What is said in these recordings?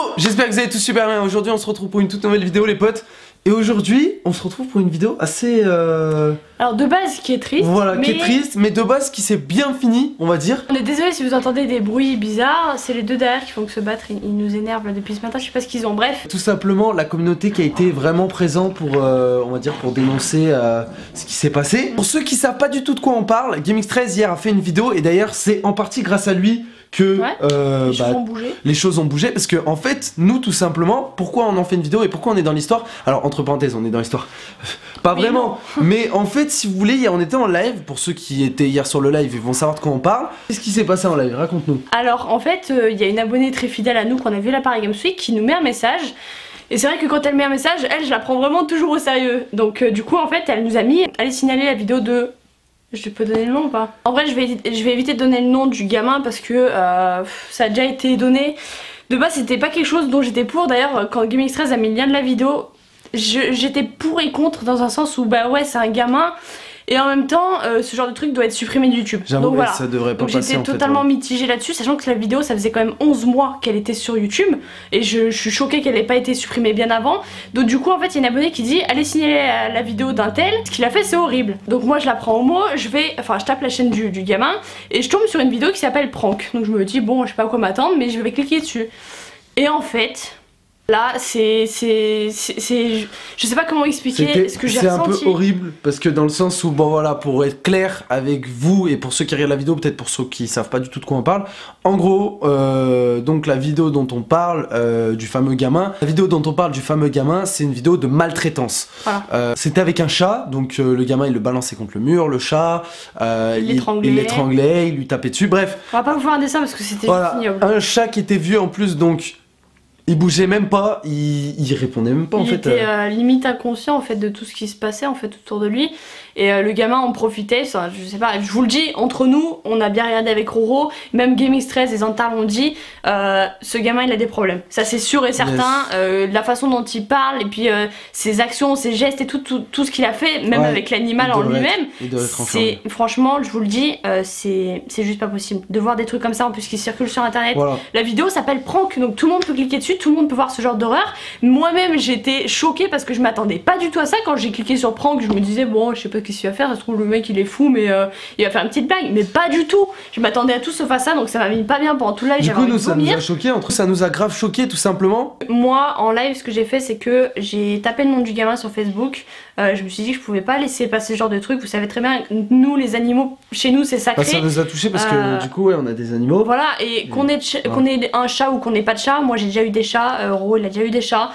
Yo, j'espère que vous allez tous super bien. Aujourd'hui on se retrouve pour une toute nouvelle vidéo les potes. Et aujourd'hui on se retrouve pour une vidéo assez Alors de base qui est triste. Voilà, mais... qui est triste, mais de base qui s'est bien fini, on va dire. On est désolé si vous entendez des bruits bizarres, c'est les deux derrière qui font que se battre, ils nous énervent là, depuis ce matin, je sais pas ce qu'ils ont, bref. Tout simplement la communauté qui a été vraiment présente pour, on va dire, pour dénoncer ce qui s'est passé. Pour ceux qui savent pas du tout de quoi on parle, GameX13 hier a fait une vidéo et d'ailleurs c'est en partie grâce à lui que les choses ont bougé. Les choses ont bougé parce que en fait nous tout simplement pourquoi on en fait une vidéo et pourquoi on est dans l'histoire. Alors entre parenthèses on est dans l'histoire pas mais vraiment mais en fait si vous voulez hier on était en live. Pour ceux qui étaient hier sur le live ils vont savoir de quoi on parle. Qu'est-ce qui s'est passé en live, raconte-nous. Alors en fait il y a une abonnée très fidèle à nous qu'on a vu la Paris Games Week qui nous met un message. Et c'est vrai que quand elle met un message, elle je la prends vraiment toujours au sérieux. Donc du coup en fait elle nous a mis, allez signaler la vidéo de... Je peux donner le nom ou pas? En vrai je vais éviter de donner le nom du gamin parce que ça a déjà été donné. De base c'était pas quelque chose dont j'étais pour. D'ailleurs quand GameX13 a mis le lien de la vidéo, j'étais pour et contre dans un sens où bah ouais c'est un gamin. Et en même temps, ce genre de truc doit être supprimé de YouTube. J'avoue, voilà. ça devrait pas passer. J'étais totalement mitigée là-dessus, sachant que la vidéo, ça faisait quand même 11 mois qu'elle était sur YouTube. Et je suis choquée qu'elle n'ait pas été supprimée bien avant. Donc du coup, en fait, il y a une abonnée qui dit, allez signaler la vidéo d'un tel. Ce qu'il a fait, c'est horrible. Donc moi, je la prends au mot, je tape la chaîne du gamin. Et je tombe sur une vidéo qui s'appelle Prank. Donc je me dis, bon, je sais pas à quoi m'attendre, mais je vais cliquer dessus. Et en fait... Là, je sais pas comment expliquer ce que j'ai ressenti. C'est un peu horrible parce que dans le sens où, bon voilà, pour être clair avec vous et pour ceux qui regardent la vidéo, peut-être pour ceux qui savent pas du tout de quoi on parle. En gros, donc la vidéo dont on parle du fameux gamin, c'est une vidéo de maltraitance. Voilà. C'était avec un chat, donc le gamin il le balançait contre le mur, le chat, il l'étranglait, il lui tapait dessus, bref. On va pas vous faire un dessin parce que c'était ignoble. Un chat qui était vieux en plus, donc... Il bougeait même pas, il répondait même pas en fait. Il était limite inconscient en fait de tout ce qui se passait en fait autour de lui. Et le gamin en profitait, je sais pas, je vous le dis, entre nous, on a bien regardé avec Roro, même GameX13 et Zantar l'ont dit, ce gamin il a des problèmes. Ça c'est sûr et certain, la façon dont il parle et puis ses actions, ses gestes et tout ce qu'il a fait, même avec l'animal en lui-même, c'est franchement, je vous le dis, c'est juste pas possible. De voir des trucs comme ça en plus qui circulent sur internet. Voilà. La vidéo s'appelle Prank, donc tout le monde peut cliquer dessus, tout le monde peut voir ce genre d'horreur. Moi-même j'étais choquée parce que je m'attendais pas du tout à ça. Quand j'ai cliqué sur Prank, je me disais bon je sais pas qu'est-ce qu'il va faire, ça se trouve le mec il est fou mais il va faire une petite blague, mais pas du tout. Je m'attendais à tout sauf à ça, donc ça m'a mis pas bien pendant tout le live. Du coup nous ça nous a choqué, ça nous a grave choqué tout simplement. Moi en live ce que j'ai fait c'est que j'ai tapé le nom du gamin sur Facebook. Je me suis dit que je pouvais pas laisser passer ce genre de truc. Vous savez très bien, nous les animaux chez nous c'est sacré. Ça nous a touché parce que du coup ouais on a des animaux. Voilà, et qu'on ait un chat ou qu'on ait pas de chat, moi j'ai déjà eu des chats, Ro il a déjà eu des chats.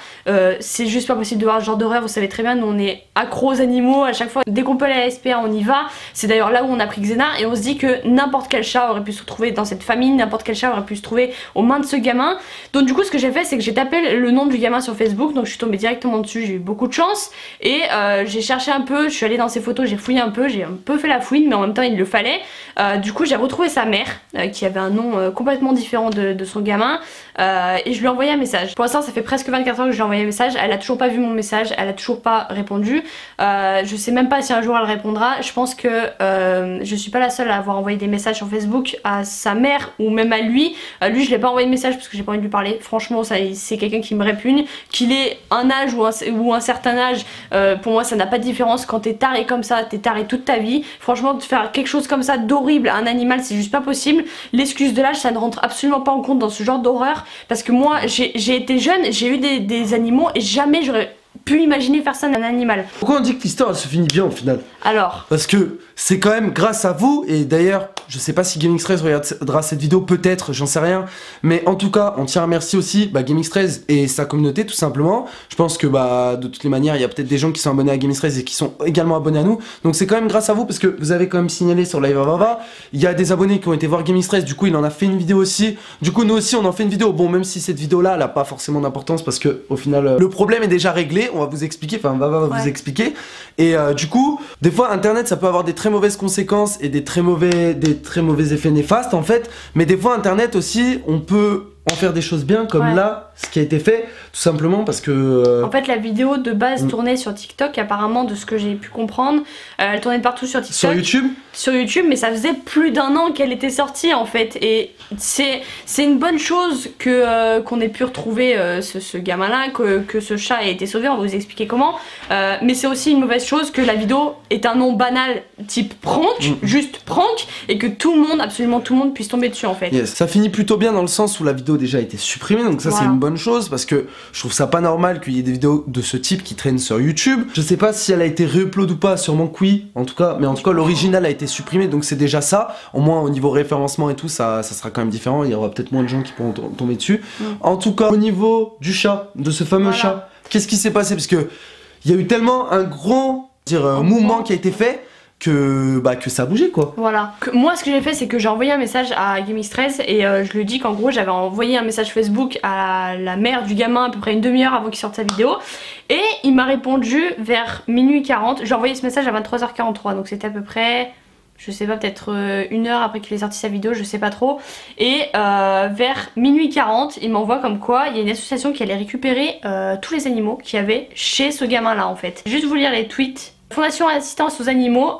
C'est juste pas possible de voir ce genre d'horreur. Vous savez très bien, nous on est accro aux animaux à chaque fois. Dès qu'on peut aller à la SPA on y va. C'est d'ailleurs là où on a pris Xena et on se dit que n'importe quel chat aurait pu se retrouver dans cette famille, n'importe quel chat aurait pu se trouver aux mains de ce gamin. Donc du coup ce que j'ai fait c'est que j'ai tapé le nom du gamin sur Facebook, donc je suis tombée directement dessus, j'ai eu beaucoup de chance et j'ai cherché un peu, je suis allée dans ses photos, j'ai fouillé un peu, j'ai un peu fait la fouine mais en même temps il le fallait. Du coup j'ai retrouvé sa mère qui avait un nom complètement différent de son gamin et je lui ai envoyé un message. Pour l'instant ça fait presque 24 heures que je lui ai envoyé un message, elle a toujours pas vu mon message, elle a toujours pas répondu. Je sais même pas si un jour elle répondra. Je pense que je suis pas la seule à avoir envoyé des messages sur Facebook à sa mère ou même à lui. Lui je l'ai pas envoyé de message parce que j'ai pas envie de lui parler. Franchement c'est quelqu'un qui me répugne. Qu'il ait un âge ou un certain âge, pour moi ça n'a pas de différence. Quand t'es taré comme ça, t'es taré toute ta vie. Franchement de faire quelque chose comme ça d'horrible à un animal c'est juste pas possible. L'excuse de l'âge ça ne rentre absolument pas en compte dans ce genre d'horreur. Parce que moi j'ai été jeune, j'ai eu des animaux et jamais j'aurais pu imaginer faire ça à un animal. Pourquoi on dit que l'histoire elle se finit bien au final? Alors parce que c'est quand même grâce à vous, et d'ailleurs je sais pas si GameX13 regardera cette vidéo, peut-être, j'en sais rien, mais en tout cas on tient à remercier aussi GameX13 et sa communauté tout simplement. Je pense que de toutes les manières il y a peut-être des gens qui sont abonnés à GameX13 et qui sont également abonnés à nous, donc c'est quand même grâce à vous parce que vous avez quand même signalé sur Live Avava, il y a des abonnés qui ont été voir GameX13, du coup il en a fait une vidéo aussi, du coup nous aussi on en fait une vidéo, bon même si cette vidéo là elle a pas forcément d'importance parce que au final le problème est déjà réglé, on va vous expliquer, enfin Vava va vous expliquer, et du coup des fois internet ça peut avoir des très mauvaises conséquences et des très mauvais effets néfastes en fait, mais des fois internet aussi on peut en faire des choses bien, comme là, ce qui a été fait, tout simplement parce que... En fait, la vidéo de base tournait sur TikTok, apparemment, de ce que j'ai pu comprendre. Elle tournait partout sur TikTok. Sur YouTube? Sur YouTube, mais ça faisait plus d'1 an qu'elle était sortie, en fait. Et c'est une bonne chose que qu'on ait pu retrouver ce gamin-là, que ce chat ait été sauvé, on va vous expliquer comment. Mais c'est aussi une mauvaise chose que la vidéo est un nom banal, type prank, juste prank, et que tout le monde, absolument tout le monde, puisse tomber dessus, en fait. Yes. Ça finit plutôt bien dans le sens où la vidéo déjà a été supprimée, donc ça c'est une bonne chose, parce que je trouve ça pas normal qu'il y ait des vidéos de ce type qui traînent sur YouTube. Je sais pas si elle a été réupload ou pas, sûrement que oui, en tout cas, mais en tout cas l'original a été supprimé, donc c'est déjà ça. Au moins au niveau référencement et tout, ça sera quand même différent, il y aura peut-être moins de gens qui pourront tomber dessus. En tout cas, au niveau du chat, de ce fameux chat, qu'est-ce qui s'est passé? Parce que il y a eu tellement un grand mouvement qui a été fait que ça a bougé quoi. Voilà. Moi ce que j'ai fait c'est que j'ai envoyé un message à GamingStress et je lui ai dit qu'en gros j'avais envoyé un message Facebook à la mère du gamin à peu près une demi-heure avant qu'il sorte sa vidéo et il m'a répondu vers minuit 40. J'ai envoyé ce message à 23h43 donc c'était à peu près, je sais pas, peut-être 1 heure après qu'il ait sorti sa vidéo, je sais pas trop. Et vers minuit 40, il m'envoie comme quoi il y a une association qui allait récupérer tous les animaux qu'il y avait chez ce gamin là en fait. Juste vous lire les tweets. Fondation Assistance aux Animaux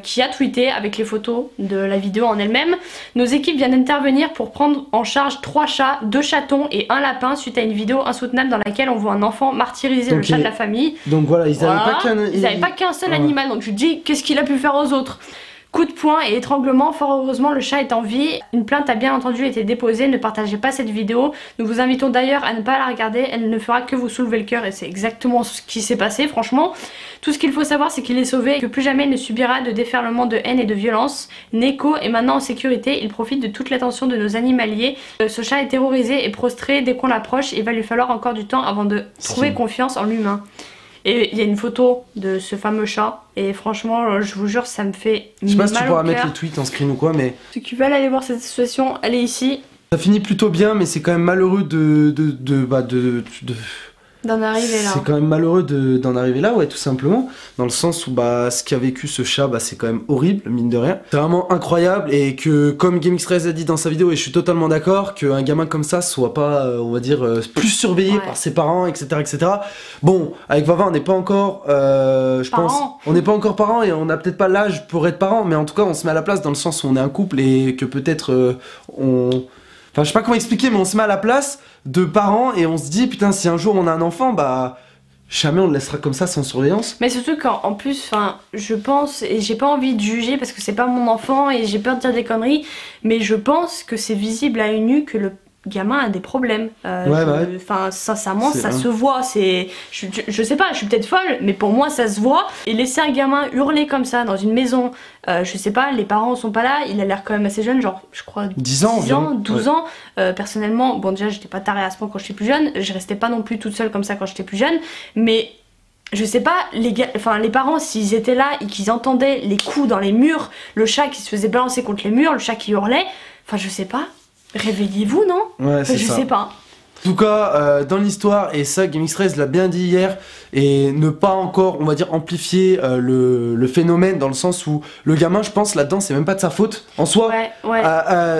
qui a tweeté avec les photos de la vidéo en elle-même. Nos équipes viennent d'intervenir pour prendre en charge 3 chats, 2 chatons et 1 lapin suite à une vidéo insoutenable dans laquelle on voit un enfant martyriser donc, le chat de la famille. Donc voilà, ils n'avaient pas qu'un seul animal, donc je me dis qu'est-ce qu'il a pu faire aux autres? Coup de poing et étranglement, fort heureusement le chat est en vie. Une plainte a bien entendu été déposée, ne partagez pas cette vidéo. Nous vous invitons d'ailleurs à ne pas la regarder, elle ne fera que vous soulever le cœur et c'est exactement ce qui s'est passé franchement. Tout ce qu'il faut savoir c'est qu'il est sauvé et que plus jamais il ne subira de déferlement de haine et de violence. Neko est maintenant en sécurité, il profite de toute l'attention de nos animaliers. Ce chat est terrorisé et prostré dès qu'on l'approche, il va lui falloir encore du temps avant de trouver confiance en l'humain. Et il y a une photo de ce fameux chat et franchement je vous jure ça me fait mal. Je sais pas si tu pourras mettre les tweets en screen ou quoi mais... Ceux qui veulent aller voir cette situation, allez ici. Ça finit plutôt bien mais c'est quand même malheureux d'en arriver là. C'est quand même malheureux d'en arriver là, ouais, tout simplement. Dans le sens où ce qu'a vécu ce chat, c'est quand même horrible, mine de rien. C'est vraiment incroyable et que, comme GamingStress a dit dans sa vidéo, et je suis totalement d'accord, qu'un gamin comme ça soit pas, on va dire, plus surveillé par ses parents, etc., etc. Bon, avec Vava, on n'est pas encore, je pense, on n'est pas encore parents et on n'a peut-être pas l'âge pour être parents, mais en tout cas, on se met à la place dans le sens où on est un couple et que peut-être Enfin, je sais pas comment expliquer, mais on se met à la place de parents et on se dit, putain, si un jour on a un enfant, jamais on le laissera comme ça sans surveillance. Mais surtout qu'en plus, je pense, et j'ai pas envie de juger parce que c'est pas mon enfant et j'ai peur de dire des conneries, mais je pense que c'est visible à une nu que le gamin a des problèmes. Sincèrement, ça se voit. Je sais pas, je suis peut-être folle, mais pour moi, ça se voit. Et laisser un gamin hurler comme ça dans une maison, je sais pas, les parents sont pas là, il a l'air quand même assez jeune, genre, je crois 10 ans, 12 ans. Personnellement, bon, déjà, j'étais pas tarée à ce point quand j'étais plus jeune, je restais pas non plus toute seule comme ça quand j'étais plus jeune, mais je sais pas, les parents, s'ils étaient là et qu'ils entendaient les coups dans les murs, le chat qui se faisait balancer contre les murs, le chat qui hurlait, je sais pas. Réveillez-vous, non? Ouais, c'est ça. Je sais pas. En tout cas, dans l'histoire, et ça GamingStress l'a bien dit hier, et ne pas encore, on va dire, amplifier le phénomène dans le sens où le gamin, je pense, là-dedans, c'est même pas de sa faute. En soi,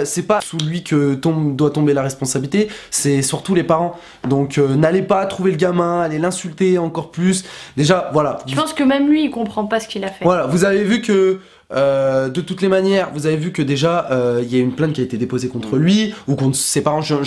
c'est pas sous lui que doit tomber la responsabilité, c'est surtout les parents. Donc n'allez pas trouver le gamin, allez l'insulter encore plus. Déjà, voilà. Je pense que même lui, il comprend pas ce qu'il a fait. Voilà, vous avez vu que... de toutes les manières, vous avez vu que déjà il y a une plainte qui a été déposée contre lui ou contre ses parents, j'en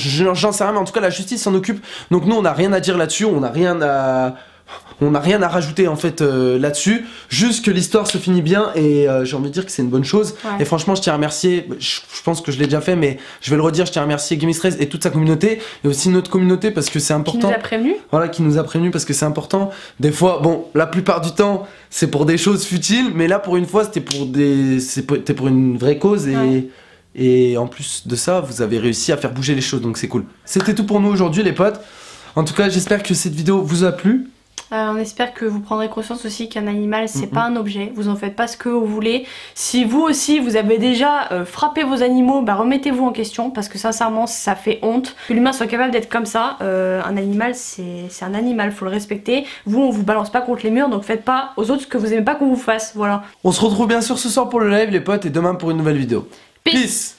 sais rien, mais en tout cas la justice s'en occupe. Donc nous on n'a rien à dire là-dessus, on n'a rien à rajouter en fait là-dessus. Juste que l'histoire se finit bien et j'ai envie de dire que c'est une bonne chose. Et franchement je tiens à remercier, je pense que je l'ai déjà fait mais je vais le redire, je tiens à remercier GamingStress et toute sa communauté et aussi notre communauté parce que c'est important. Qui nous a prévenus. Voilà, qui nous a prévenus parce que c'est important. Des fois, bon, la plupart du temps c'est pour des choses futiles mais là pour une fois c'était pour une vraie cause et en plus de ça vous avez réussi à faire bouger les choses donc c'est cool. C'était tout pour nous aujourd'hui les potes. En tout cas j'espère que cette vidéo vous a plu. On espère que vous prendrez conscience aussi qu'un animal c'est pas un objet, vous en faites pas ce que vous voulez. Si vous aussi vous avez déjà frappé vos animaux, remettez-vous en question parce que sincèrement ça fait honte que l'humain soit capable d'être comme ça. Un animal c'est un animal, faut le respecter. Vous on vous balance pas contre les murs donc faites pas aux autres ce que vous aimez pas qu'on vous fasse, voilà. On se retrouve bien sûr ce soir pour le live les potes et demain pour une nouvelle vidéo. Peace.